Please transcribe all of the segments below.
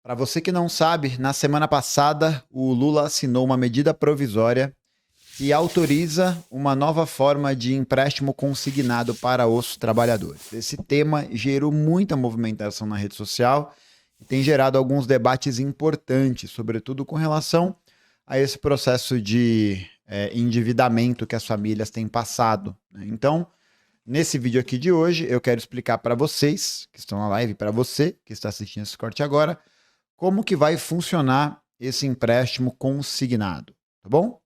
Para você que não sabe, na semana passada o Lula assinou uma medida provisória que autoriza uma nova forma de empréstimo consignado para os trabalhadores. Esse tema gerou muita movimentação na rede social e tem gerado alguns debates importantes, sobretudo com relação a esse processo de endividamento que as famílias têm passado, né? Então, nesse vídeo aqui de hoje, eu quero explicar para vocês que estão na live, para você que está assistindo esse corte agora, como que vai funcionar esse empréstimo consignado, tá bom?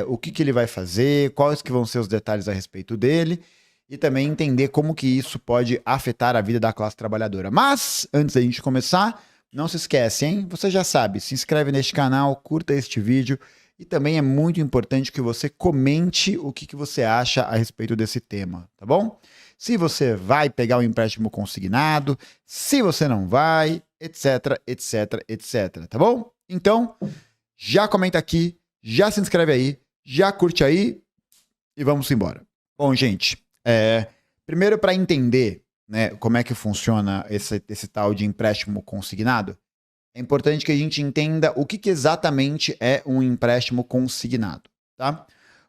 O que ele vai fazer, quais que vão ser os detalhes a respeito dele e também entender como que isso pode afetar a vida da classe trabalhadora. Mas, antes da gente começar, não se esquece, hein? Você já sabe, se inscreve neste canal, curta este vídeo e também é muito importante que você comente o que você acha a respeito desse tema, tá bom? Se você vai pegar o empréstimo consignado, se você não vai, etc, etc, etc, tá bom? Então, já comenta aqui, já se inscreve aí, já curte aí e vamos embora. Bom, gente, primeiro para entender, né, como é que funciona esse tal de empréstimo consignado, é importante que a gente entenda o que exatamente é um empréstimo consignado, tá?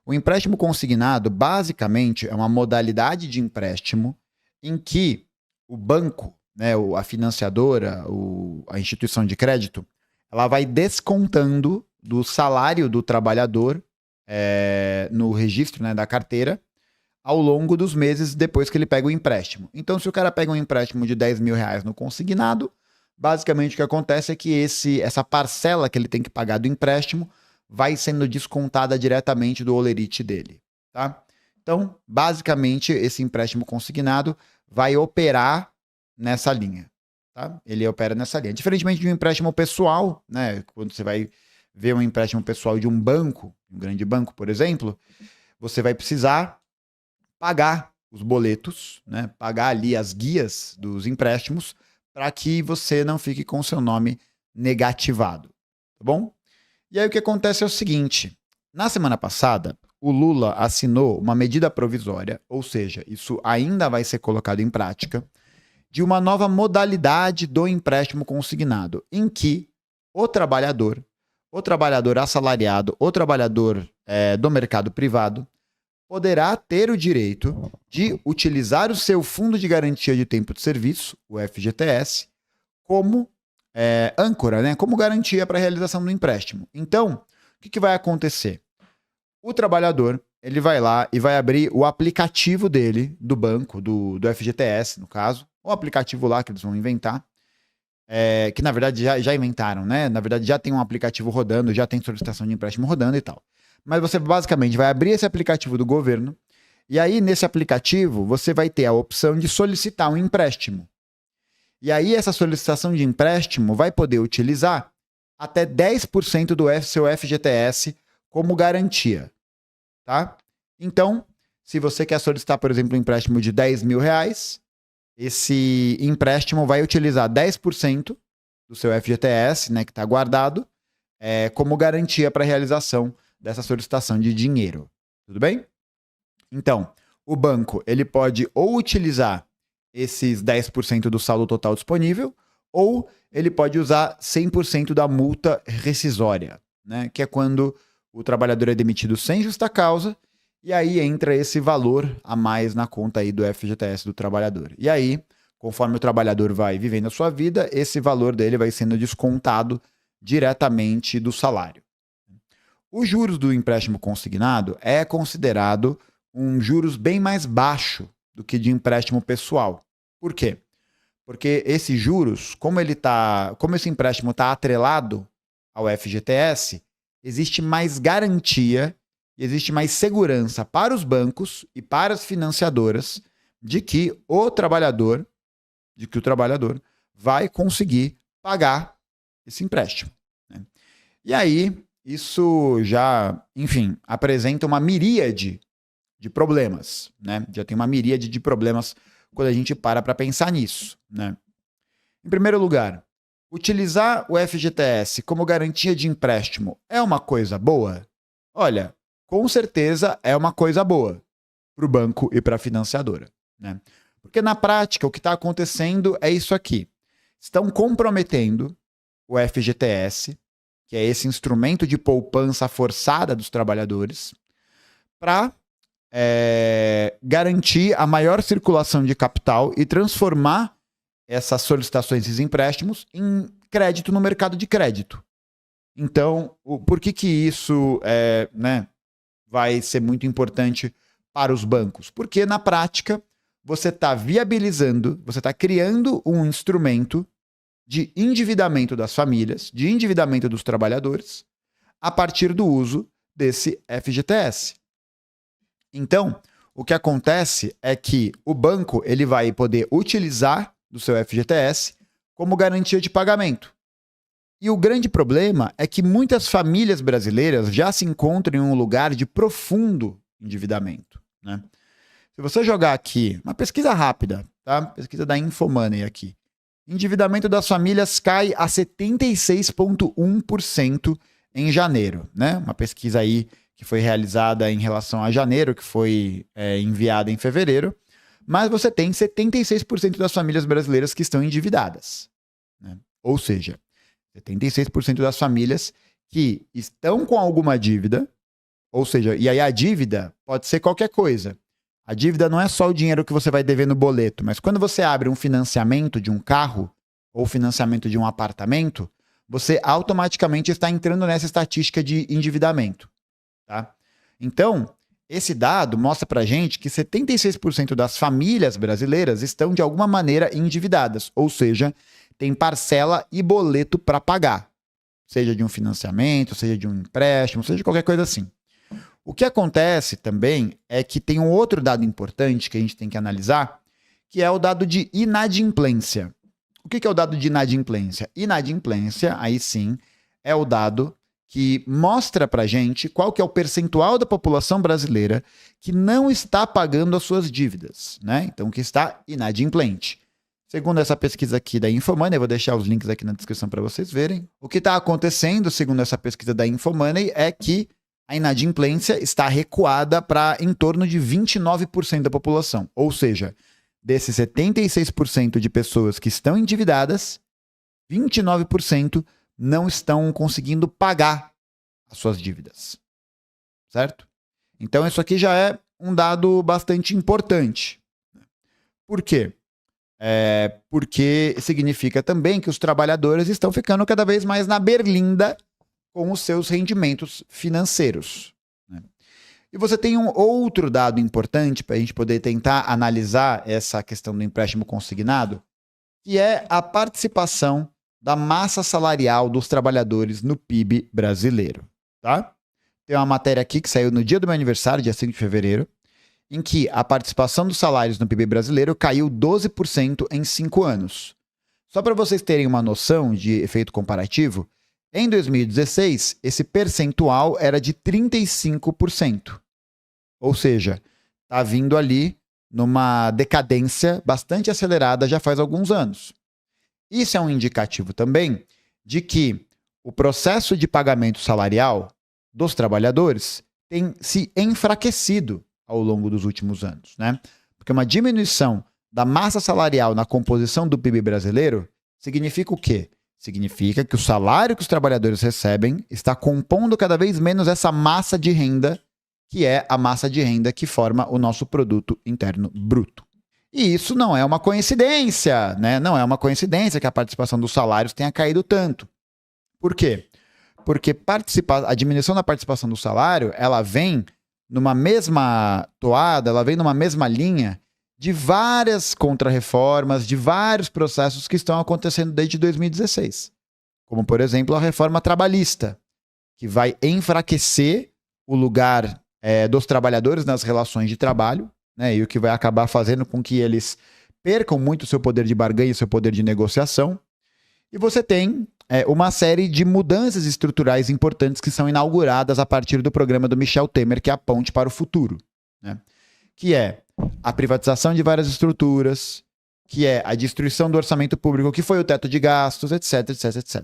O empréstimo consignado, basicamente, é uma modalidade de empréstimo em que o banco, né, a financiadora, a instituição de crédito, ela vai descontando do salário do trabalhador no registro, né, da carteira ao longo dos meses depois que ele pega o empréstimo. Então, se o cara pega um empréstimo de 10 mil reais no consignado, basicamente o que acontece é que essa parcela que ele tem que pagar do empréstimo vai sendo descontada diretamente do holerite dele, tá? Então, basicamente, esse empréstimo consignado vai operar nessa linha, tá? Ele opera nessa linha. Diferentemente de um empréstimo pessoal, né? Quando você vai ver um empréstimo pessoal de um banco, um grande banco, por exemplo, você vai precisar pagar os boletos, né? Pagar ali as guias dos empréstimos para que você não fique com o seu nome negativado, tá bom? E aí o que acontece é o seguinte, na semana passada, o Lula assinou uma medida provisória, ou seja, isso ainda vai ser colocado em prática, de uma nova modalidade do empréstimo consignado, em que o trabalhador assalariado, o trabalhador do mercado privado, poderá ter o direito de utilizar o seu Fundo de Garantia de Tempo de Serviço, o FGTS, como âncora, né? Como garantia para a realização do empréstimo. Então, o que vai acontecer? O trabalhador ele vai lá e vai abrir o aplicativo dele, do banco, do FGTS, no caso, o aplicativo lá que eles vão inventar, que na verdade já inventaram, né? Na verdade já tem um aplicativo rodando, já tem solicitação de empréstimo rodando e tal. Mas você basicamente vai abrir esse aplicativo do governo e aí nesse aplicativo você vai ter a opção de solicitar um empréstimo. E aí essa solicitação de empréstimo vai poder utilizar até 10% do seu FGTS como garantia, tá? Então, se você quer solicitar, por exemplo, um empréstimo de 10 mil reais, esse empréstimo vai utilizar 10% do seu FGTS, né, que está guardado, como garantia para a realização dessa solicitação de dinheiro. Tudo bem? Então, o banco ele pode ou utilizar esses 10% do saldo total disponível, ou ele pode usar 100% da multa rescisória, né, que é quando o trabalhador é demitido sem justa causa, e aí entra esse valor a mais na conta aí do FGTS do trabalhador. E aí, conforme o trabalhador vai vivendo a sua vida, esse valor dele vai sendo descontado diretamente do salário. Os juros do empréstimo consignado é considerado um juros bem mais baixo do que de empréstimo pessoal. Por quê? Porque esses juros, como esse empréstimo está atrelado ao FGTS, existe mais garantia, existe mais segurança para os bancos e para as financiadoras de que o trabalhador vai conseguir pagar esse empréstimo, né? E aí, isso já, enfim, apresenta uma miríade de problemas, né? Já tem uma miríade de problemas quando a gente para pensar nisso, né? Em primeiro lugar, utilizar o FGTS como garantia de empréstimo é uma coisa boa? Olha, com certeza é uma coisa boa para o banco e para a financiadora, né? Porque na prática o que está acontecendo é isso aqui. Estão comprometendo o FGTS, que é esse instrumento de poupança forçada dos trabalhadores, para garantir a maior circulação de capital e transformar essas solicitações, esses empréstimos, em crédito no mercado de crédito. Então, por que isso vai ser muito importante para os bancos? Porque, na prática, você está viabilizando, você está criando um instrumento de endividamento das famílias, de endividamento dos trabalhadores, a partir do uso desse FGTS. Então, o que acontece é que o banco ele vai poder utilizar do seu FGTS como garantia de pagamento. E o grande problema é que muitas famílias brasileiras já se encontram em um lugar de profundo endividamento, né? Se você jogar aqui, uma pesquisa rápida, tá? Pesquisa da Infomoney aqui. Endividamento das famílias cai a 76,1% em janeiro, né? Uma pesquisa aí que foi realizada em relação a janeiro, que foi enviada em fevereiro. Mas você tem 76% das famílias brasileiras que estão endividadas, né? Ou seja, 76% das famílias que estão com alguma dívida, ou seja, e aí a dívida pode ser qualquer coisa. A dívida não é só o dinheiro que você vai dever no boleto, mas quando você abre um financiamento de um carro ou financiamento de um apartamento, você automaticamente está entrando nessa estatística de endividamento, tá? Então, esse dado mostra pra gente que 76% das famílias brasileiras estão de alguma maneira endividadas, ou seja, tem parcela e boleto para pagar, seja de um financiamento, seja de um empréstimo, seja de qualquer coisa assim. O que acontece também é que tem um outro dado importante que a gente tem que analisar, que é o dado de inadimplência. O que é o dado de inadimplência? Inadimplência, aí sim, é o dado que mostra pra gente qual que é o percentual da população brasileira que não está pagando as suas dívidas, né? Então, que está inadimplente. Segundo essa pesquisa aqui da Infomoney, eu vou deixar os links aqui na descrição para vocês verem. O que está acontecendo, segundo essa pesquisa da Infomoney, é que a inadimplência está recuada para em torno de 29% da população. Ou seja, desses 76% de pessoas que estão endividadas, 29% não estão conseguindo pagar as suas dívidas. Certo? Então, isso aqui já é um dado bastante importante. Por quê? Porque significa também que os trabalhadores estão ficando cada vez mais na berlinda com os seus rendimentos financeiros, né? E você tem um outro dado importante para a gente poder tentar analisar essa questão do empréstimo consignado, que é a participação da massa salarial dos trabalhadores no PIB brasileiro, tá? Tem uma matéria aqui que saiu no dia do meu aniversário, dia 5 de fevereiro, em que a participação dos salários no PIB brasileiro caiu 12% em 5 anos. Só para vocês terem uma noção de efeito comparativo, em 2016, esse percentual era de 35%. Ou seja, está vindo ali numa decadência bastante acelerada já faz alguns anos. Isso é um indicativo também de que o processo de pagamento salarial dos trabalhadores tem se enfraquecido ao longo dos últimos anos, né? Porque uma diminuição da massa salarial na composição do PIB brasileiro significa o quê? Significa que o salário que os trabalhadores recebem está compondo cada vez menos essa massa de renda, que é a massa de renda que forma o nosso produto interno bruto. E isso não é uma coincidência, né? Não é uma coincidência que a participação dos salários tenha caído tanto. Por quê? Porque a diminuição da participação do salário, ela vem numa mesma toada, ela vem numa mesma linha de várias contrarreformas, de vários processos que estão acontecendo desde 2016. Como, por exemplo, a reforma trabalhista, que vai enfraquecer o lugar dos trabalhadores nas relações de trabalho, né, e o que vai acabar fazendo com que eles percam muito o seu poder de barganha e seu poder de negociação. E você tem uma série de mudanças estruturais importantes que são inauguradas a partir do programa do Michel Temer, que é a Ponte para o Futuro, né? Que é a privatização de várias estruturas, que é a destruição do orçamento público, que foi o teto de gastos, etc, etc, etc.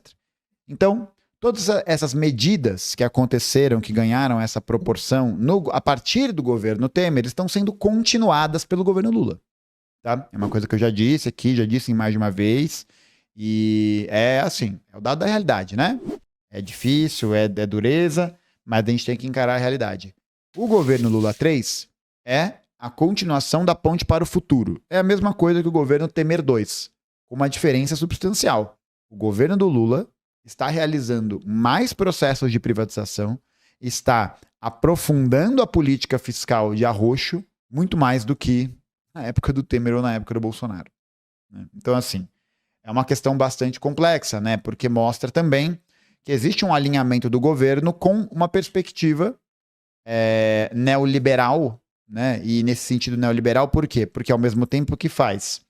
Então, todas essas medidas que aconteceram, que ganharam essa proporção a partir do governo Temer, estão sendo continuadas pelo governo Lula, tá? É uma coisa que eu já disse aqui, já disse em mais de uma vez, e é assim, o dado da realidade, né? É difícil, é dureza, mas a gente tem que encarar a realidade. O governo Lula 3 é a continuação da ponte para o futuro. É a mesma coisa que o governo Temer 2, com uma diferença substancial. O governo do Lula está realizando mais processos de privatização, está aprofundando a política fiscal de arroxo muito mais do que na época do Temer ou na época do Bolsonaro. Então, assim, é uma questão bastante complexa, né? Porque mostra também que existe um alinhamento do governo com uma perspectiva neoliberal, né? E nesse sentido neoliberal, por quê? Porque ao mesmo tempo que faz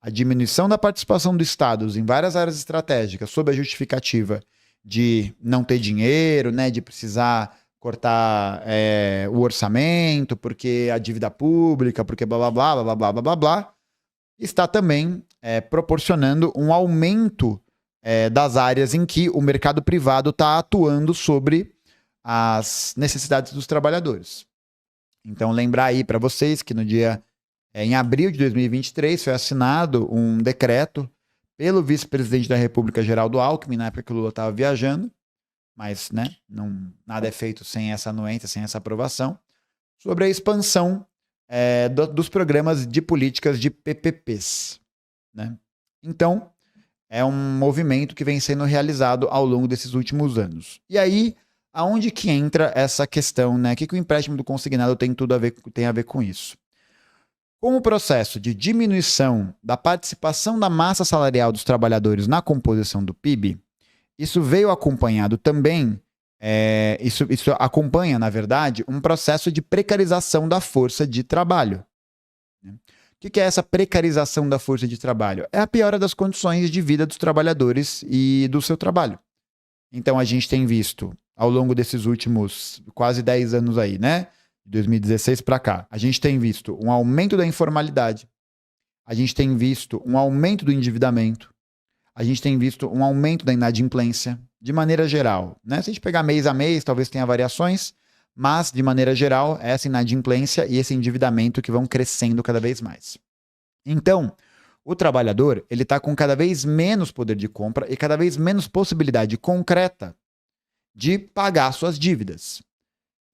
a diminuição da participação dos estados em várias áreas estratégicas sob a justificativa de não ter dinheiro, né? De precisar cortar o orçamento, porque a dívida pública, porque blá blá blá blá blá blá blá blá, está também proporcionando um aumento das áreas em que o mercado privado está atuando sobre as necessidades dos trabalhadores. Então, lembrar aí para vocês que no dia, em abril de 2023, foi assinado um decreto pelo vice-presidente da República, Geraldo Alckmin, na época que o Lula estava viajando, mas né, nada é feito sem essa anuência, sem essa aprovação, sobre a expansão dos programas de políticas de PPPs. Né? Então, é um movimento que vem sendo realizado ao longo desses últimos anos. E aí, aonde que entra essa questão, né? O que o empréstimo do consignado tem a ver com isso? Com o processo de diminuição da participação da massa salarial dos trabalhadores na composição do PIB, isso veio acompanhado também, isso acompanha, na verdade, um processo de precarização da força de trabalho. Né? O que é essa precarização da força de trabalho? É a piora das condições de vida dos trabalhadores e do seu trabalho. Então a gente tem visto, ao longo desses últimos quase 10 anos aí, né? De 2016 para cá, a gente tem visto um aumento da informalidade, a gente tem visto um aumento do endividamento, a gente tem visto um aumento da inadimplência, de maneira geral. Né? Se a gente pegar mês a mês, talvez tenha variações, mas, de maneira geral, é essa inadimplência e esse endividamento que vão crescendo cada vez mais. Então, o trabalhador ele está com cada vez menos poder de compra e cada vez menos possibilidade concreta de pagar suas dívidas.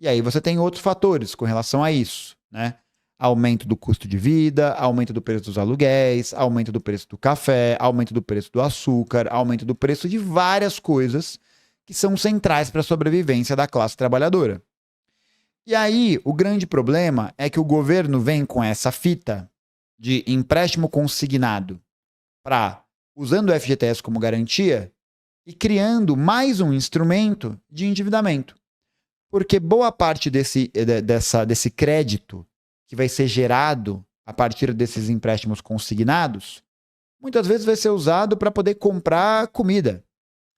E aí você tem outros fatores com relação a isso, né? Aumento do custo de vida, aumento do preço dos aluguéis, aumento do preço do café, aumento do preço do açúcar, aumento do preço de várias coisas que são centrais para a sobrevivência da classe trabalhadora. E aí, o grande problema é que o governo vem com essa fita de empréstimo consignado usando o FGTS como garantia e criando mais um instrumento de endividamento. Porque boa parte desse crédito que vai ser gerado a partir desses empréstimos consignados, muitas vezes vai ser usado para poder comprar comida.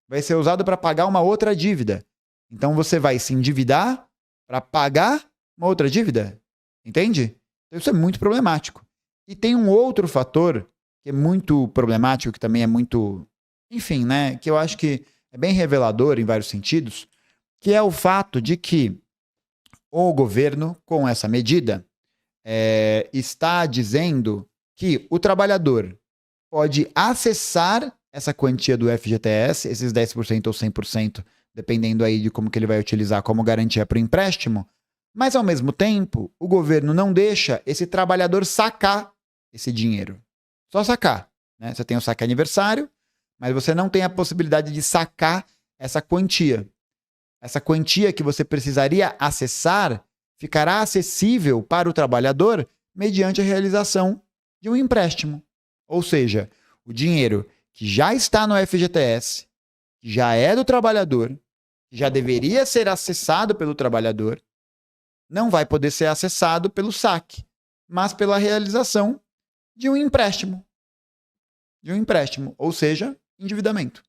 Vai ser usado para pagar uma outra dívida. Então você vai se endividar para pagar uma outra dívida. Entende? Então isso é muito problemático. E tem um outro fator que é muito problemático, que também é muito... Enfim, né? Que eu acho que é bem revelador em vários sentidos, que é o fato de que o governo, com essa medida, está dizendo que o trabalhador pode acessar essa quantia do FGTS, esses 10% ou 100%, dependendo aí de como que ele vai utilizar como garantia para o empréstimo, mas ao mesmo tempo o governo não deixa esse trabalhador sacar esse dinheiro. Só sacar. Né? Você tem o saque aniversário, mas você não tem a possibilidade de sacar essa quantia. Essa quantia que você precisaria acessar ficará acessível para o trabalhador mediante a realização de um empréstimo. Ou seja, o dinheiro que já está no FGTS, que já é do trabalhador, que já deveria ser acessado pelo trabalhador, não vai poder ser acessado pelo saque, mas pela realização de um empréstimo. De um empréstimo, ou seja, endividamento.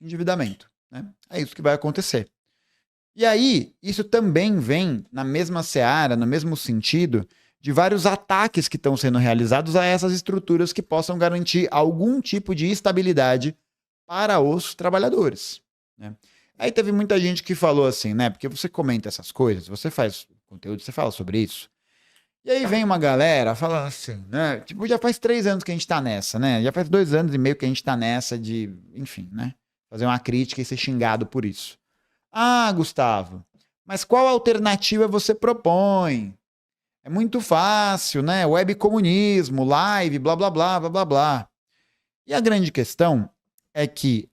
Endividamento. Né? É isso que vai acontecer. E aí, isso também vem na mesma seara, no mesmo sentido, de vários ataques que estão sendo realizados a essas estruturas que possam garantir algum tipo de estabilidade para os trabalhadores. Né? Aí teve muita gente que falou assim, né? Porque você comenta essas coisas, você faz conteúdo, você fala sobre isso. E aí vem uma galera falando assim, né? Tipo, já faz 3 anos que a gente tá nessa, né? Já faz 2 anos e meio que a gente tá nessa de... Enfim, né? fazer uma crítica e ser xingado por isso. Ah, Gustavo, mas qual alternativa você propõe? É muito fácil, né? Web comunismo, live, blá, blá, blá, blá, blá, blá. E a grande questão é que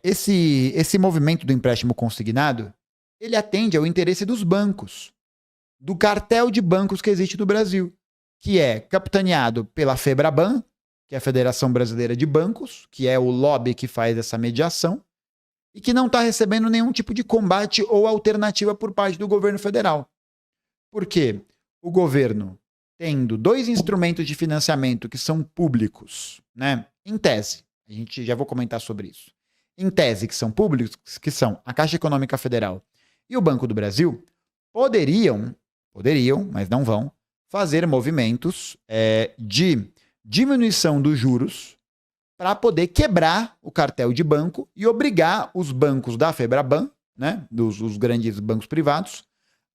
esse movimento do empréstimo consignado, ele atende ao interesse dos bancos, do cartel de bancos que existe no Brasil, que é capitaneado pela FEBRABAN, que é a Federação Brasileira de Bancos, que é o lobby que faz essa mediação, e que não está recebendo nenhum tipo de combate ou alternativa por parte do governo federal. Por quê? O governo, tendo 2 instrumentos de financiamento que são públicos, né? Em tese, a gente já vou comentar sobre isso. Em tese, que são públicos, que são a Caixa Econômica Federal e o Banco do Brasil, poderiam, mas não vão, fazer movimentos de diminuição dos juros para poder quebrar o cartel de banco e obrigar os bancos da FEBRABAN, né, os grandes bancos privados,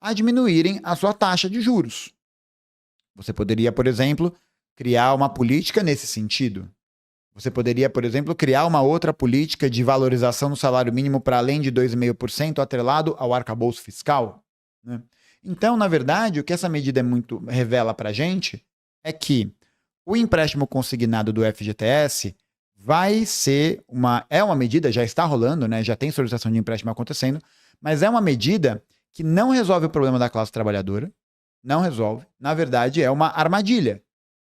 a diminuírem a sua taxa de juros. Você poderia, por exemplo, criar uma política nesse sentido. Você poderia, por exemplo, criar uma outra política de valorização do salário mínimo para além de 2,5% atrelado ao arcabouço fiscal, né? Então, na verdade, o que essa medida revela para a gente é que o empréstimo consignado do FGTS vai ser uma medida, já está rolando, né? Já tem solicitação de empréstimo acontecendo, mas é uma medida que não resolve o problema da classe trabalhadora, não resolve. Na verdade, é uma armadilha,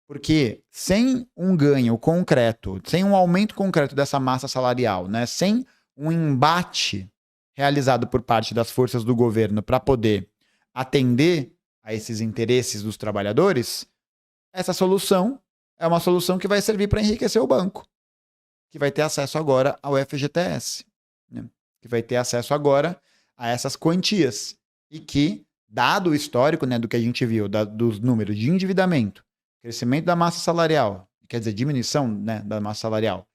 porque sem um ganho concreto, sem um aumento concreto dessa massa salarial, né? Sem um embate realizado por parte das forças do governo para poder atender a esses interesses dos trabalhadores, essa solução é uma solução que vai servir para enriquecer o banco, que vai ter acesso agora ao FGTS, né? Que vai ter acesso agora a essas quantias e que, dado o histórico, né, do que a gente viu, dos números de endividamento, crescimento da massa salarial, quer dizer, diminuição, né, da massa salarial,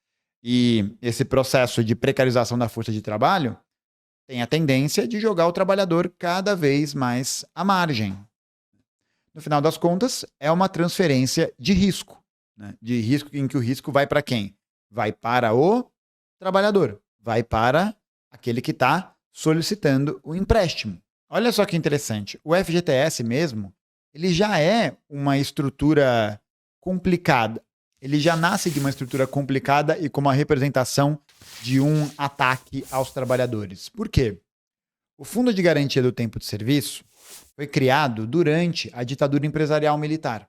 e esse processo de precarização da força de trabalho, tem a tendência de jogar o trabalhador cada vez mais à margem. No final das contas, é uma transferência de risco, né? De risco em que o risco vai para quem? Vai para o trabalhador, vai para aquele que está solicitando o empréstimo. Olha só que interessante, o FGTS mesmo, ele já é uma estrutura complicada. Ele já nasce de uma estrutura complicada e com uma representação de um ataque aos trabalhadores. Por quê? O Fundo de Garantia do Tempo de Serviço foi criado durante a ditadura empresarial militar.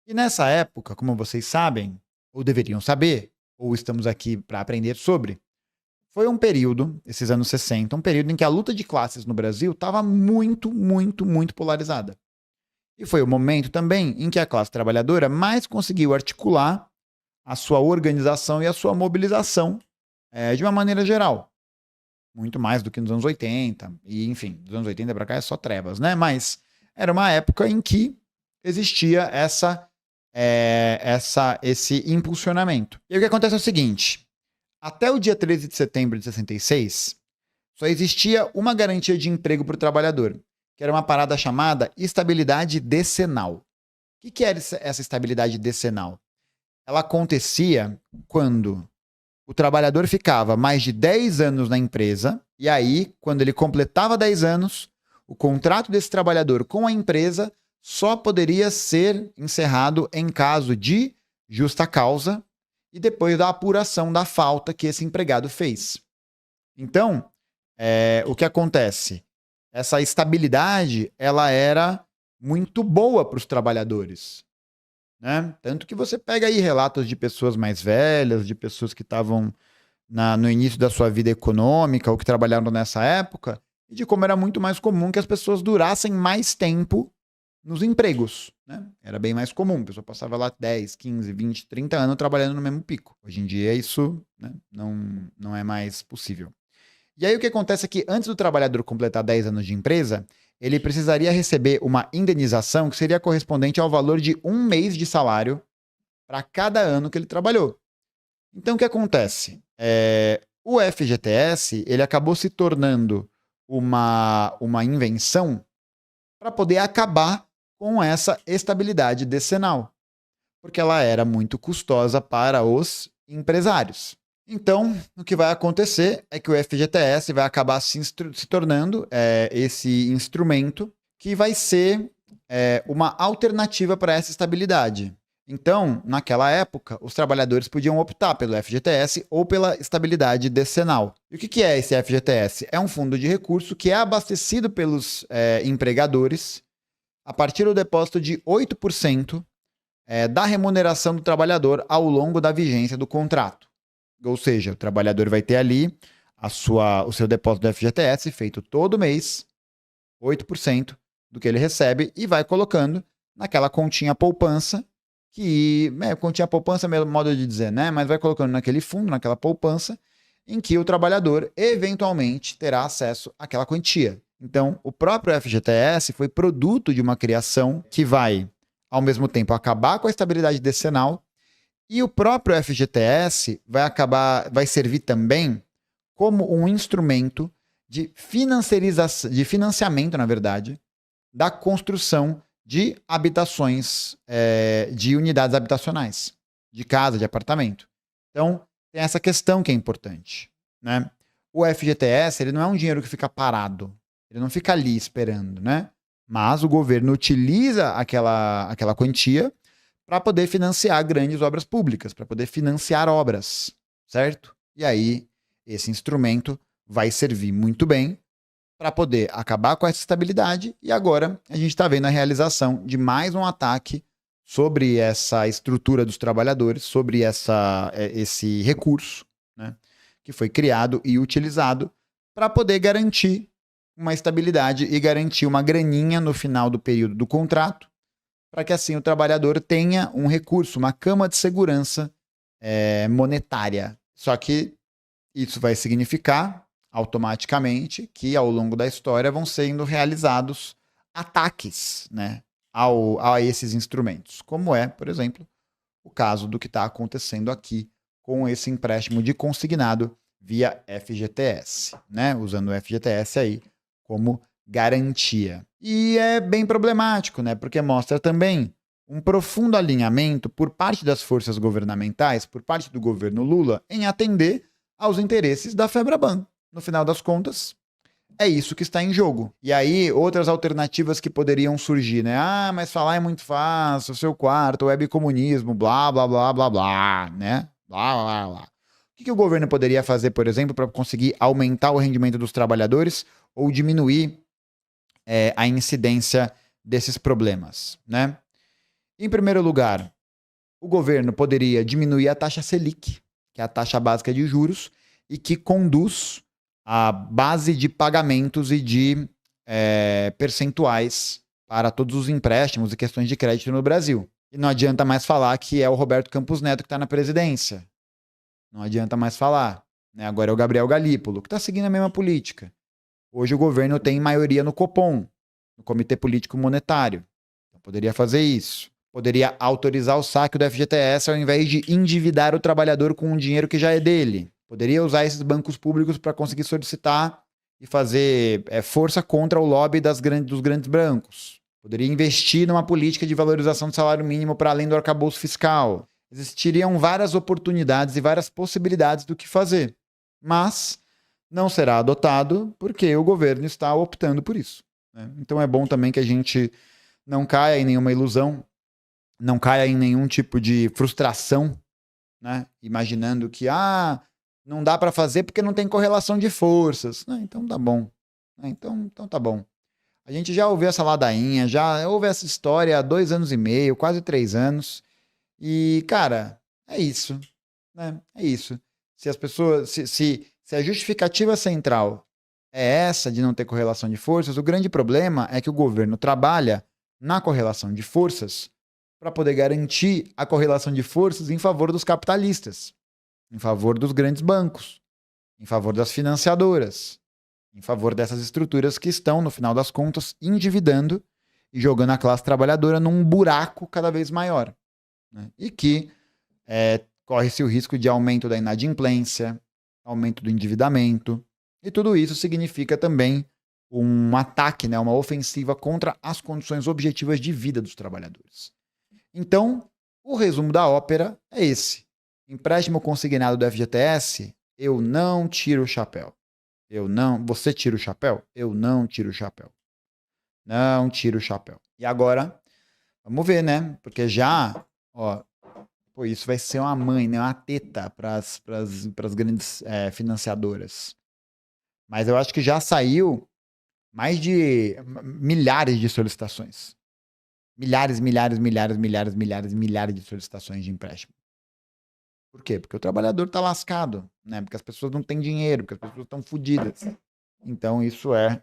E nessa época, como vocês sabem, ou deveriam saber, ou estamos aqui para aprender sobre, foi um período, esses anos 60, um período em que a luta de classes no Brasil estava muito, muito, muito polarizada. E foi o momento também em que a classe trabalhadora mais conseguiu articular a sua organização e a sua mobilização de uma maneira geral. Muito mais do que nos anos 80. E, enfim, dos anos 80 para cá é só trevas, né? Mas era uma época em que existia esse impulsionamento. E o que acontece é o seguinte. Até o dia 13 de setembro de 66, só existia uma garantia de emprego para o trabalhador, que era uma parada chamada estabilidade decenal. O que era essa estabilidade decenal? Ela acontecia quando o trabalhador ficava mais de 10 anos na empresa, e aí, quando ele completava 10 anos, o contrato desse trabalhador com a empresa só poderia ser encerrado em caso de justa causa e depois da apuração da falta que esse empregado fez. Então, o que acontece? Essa estabilidade, ela era muito boa para os trabalhadores, né? Tanto que você pega aí relatos de pessoas mais velhas, de pessoas que estavam no início da sua vida econômica ou que trabalharam nessa época, e de como era muito mais comum que as pessoas durassem mais tempo nos empregos, né? Era bem mais comum, a pessoa passava lá 10, 15, 20, 30 anos trabalhando no mesmo pico. Hoje em dia isso, né, não é mais possível. E aí o que acontece é que antes do trabalhador completar 10 anos de empresa, ele precisaria receber uma indenização que seria correspondente ao valor de 1 mês de salário para cada ano que ele trabalhou. Então o que acontece? O FGTS ele acabou se tornando uma invenção para poder acabar com essa estabilidade decenal, porque ela era muito custosa para os empresários. Então, o que vai acontecer é que o FGTS vai acabar se tornando esse instrumento que vai ser uma alternativa para essa estabilidade. Então, naquela época, os trabalhadores podiam optar pelo FGTS ou pela estabilidade decenal. E o que é esse FGTS? É um fundo de recurso que é abastecido pelos empregadores a partir do depósito de 8% da remuneração do trabalhador ao longo da vigência do contrato. Ou seja, o trabalhador vai ter ali o seu depósito do FGTS feito todo mês, 8% do que ele recebe, e vai colocando naquela continha poupança, continha poupança é mesmo modo de dizer, né? Mas vai colocando naquele fundo, naquela poupança, em que o trabalhador eventualmente terá acesso àquela quantia. Então, o próprio FGTS foi produto de uma criação que vai, ao mesmo tempo, acabar com a estabilidade decenal. E o próprio FGTS vai servir também como um instrumento de financiamento, na verdade, da construção de habitações, de unidades habitacionais, de casa, de apartamento. Então, tem essa questão que é importante, né? O FGTS, ele não é um dinheiro que fica parado, ele não fica ali esperando, né? Mas o governo utiliza aquela quantia para poder financiar grandes obras públicas, para poder financiar obras, certo? E aí, esse instrumento vai servir muito bem para poder acabar com essa estabilidade, e agora a gente está vendo a realização de mais um ataque sobre essa estrutura dos trabalhadores, sobre esse recurso, né, que foi criado e utilizado para poder garantir uma estabilidade e garantir uma graninha no final do período do contrato, para que assim o trabalhador tenha um recurso, uma cama de segurança monetária. Só que isso vai significar automaticamente que ao longo da história vão sendo realizados ataques, né, a esses instrumentos, como é, por exemplo, o caso do que está acontecendo aqui com esse empréstimo de consignado via FGTS, né, usando o FGTS aí como garantia. E é bem problemático, né? Porque mostra também um profundo alinhamento por parte das forças governamentais, por parte do governo Lula, em atender aos interesses da Febraban. No final das contas, é isso que está em jogo. E aí, outras alternativas que poderiam surgir, né? Ah, mas falar é muito fácil, seu quarto, webcomunismo, blá, blá, blá, blá, blá, né? Blá, blá, blá. O que o governo poderia fazer, por exemplo, para conseguir aumentar o rendimento dos trabalhadores ou diminuir a incidência desses problemas, né? Em primeiro lugar, o governo poderia diminuir a taxa Selic, que é a taxa básica de juros, e que conduz a base de pagamentos e de percentuais para todos os empréstimos e questões de crédito no Brasil. E não adianta mais falar que é o Roberto Campos Neto que está na presidência. Não adianta mais falar. Né? Agora é o Gabriel Galípolo, que está seguindo a mesma política. Hoje o governo tem maioria no Copom, no Comitê Político Monetário. Então poderia fazer isso. Poderia autorizar o saque do FGTS ao invés de endividar o trabalhador com um dinheiro que já é dele. Poderia usar esses bancos públicos para conseguir solicitar e fazer força contra o lobby dos grandes bancos. Poderia investir numa política de valorização do salário mínimo para além do arcabouço fiscal. Existiriam várias oportunidades e várias possibilidades do que fazer. Mas não será adotado porque o governo está optando por isso. Né? Então é bom também que a gente não caia em nenhuma ilusão, não caia em nenhum tipo de frustração, né? Imaginando que não dá para fazer porque não tem correlação de forças. Então tá bom. Então tá bom. A gente já ouviu essa ladainha, já ouve essa história há 2 anos e meio, quase 3 anos. E, cara, é isso. Né? É isso. Se as pessoas. Se a justificativa central é essa de não ter correlação de forças, o grande problema é que o governo trabalha na correlação de forças para poder garantir a correlação de forças em favor dos capitalistas, em favor dos grandes bancos, em favor das financiadoras, em favor dessas estruturas que estão, no final das contas, endividando e jogando a classe trabalhadora num buraco cada vez maior. Né? E que corre-se o risco de aumento da inadimplência, aumento do endividamento, e tudo isso significa também um ataque, né, uma ofensiva contra as condições objetivas de vida dos trabalhadores. Então, o resumo da ópera é esse. Empréstimo consignado do FGTS, eu não tiro o chapéu. Você tira o chapéu? Eu não tiro o chapéu. Não tiro o chapéu. E agora, vamos ver, né? Porque já, ó, pô, isso vai ser uma mãe, né? Uma teta para as grandes financiadoras. Mas eu acho que já saiu mais de milhares de solicitações. Milhares de solicitações de empréstimo. Por quê? Porque o trabalhador tá lascado, né? Porque as pessoas não têm dinheiro, porque as pessoas estão fodidas. Então isso é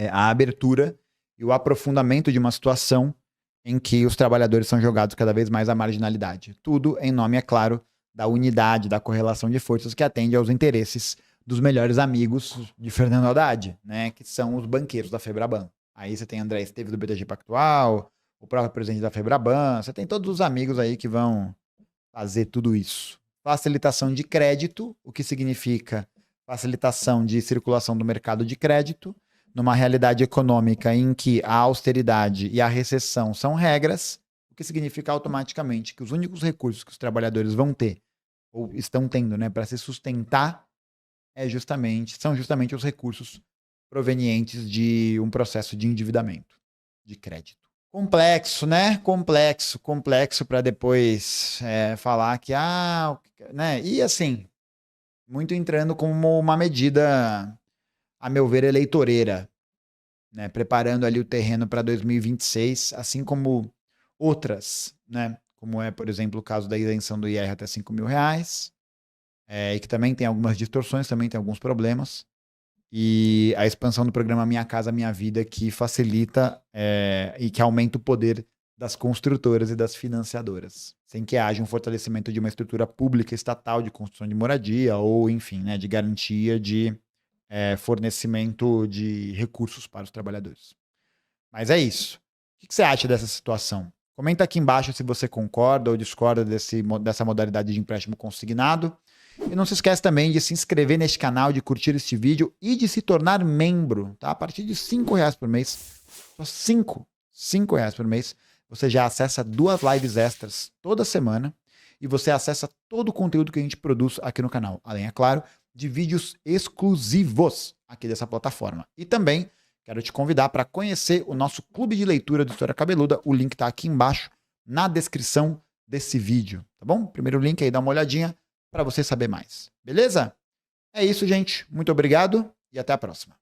a abertura e o aprofundamento de uma situação em que os trabalhadores são jogados cada vez mais à marginalidade. Tudo em nome, é claro, da unidade, da correlação de forças que atende aos interesses dos melhores amigos de Fernando Haddad, né? Que são os banqueiros da Febraban. Aí você tem André Esteves do BTG Pactual, o próprio presidente da Febraban, você tem todos os amigos aí que vão fazer tudo isso. Facilitação de crédito, o que significa facilitação de circulação do mercado de crédito, numa realidade econômica em que a austeridade e a recessão são regras, o que significa automaticamente que os únicos recursos que os trabalhadores vão ter, ou estão tendo, né, para se sustentar, são justamente os recursos provenientes de um processo de endividamento, de crédito. Complexo, né? Complexo para depois falar que, né? E assim, muito entrando como uma medida, a meu ver, eleitoreira, né? Preparando ali o terreno para 2026, assim como outras, né? Como é, por exemplo, o caso da isenção do IR até R$5.000, e que também tem algumas distorções, também tem alguns problemas. E a expansão do programa Minha Casa Minha Vida, que facilita e que aumenta o poder das construtoras e das financiadoras, sem que haja um fortalecimento de uma estrutura pública estatal de construção de moradia ou, enfim, né, de garantia de fornecimento de recursos para os trabalhadores. Mas é isso. O que você acha dessa situação? Comenta aqui embaixo se você concorda ou discorda dessa modalidade de empréstimo consignado. E não se esquece também de se inscrever neste canal, de curtir este vídeo e de se tornar membro, tá? A partir de R$5 por mês, só R$5 por mês, você já acessa 2 lives extras toda semana e você acessa todo o conteúdo que a gente produz aqui no canal. Além, é claro, de vídeos exclusivos aqui dessa plataforma. E também quero te convidar para conhecer o nosso clube de leitura do História Cabeluda. O link está aqui embaixo na descrição desse vídeo, tá bom? Primeiro link aí, dá uma olhadinha para você saber mais. Beleza? É isso, gente. Muito obrigado e até a próxima.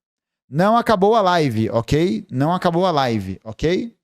Não acabou a live, ok? Não acabou a live, ok?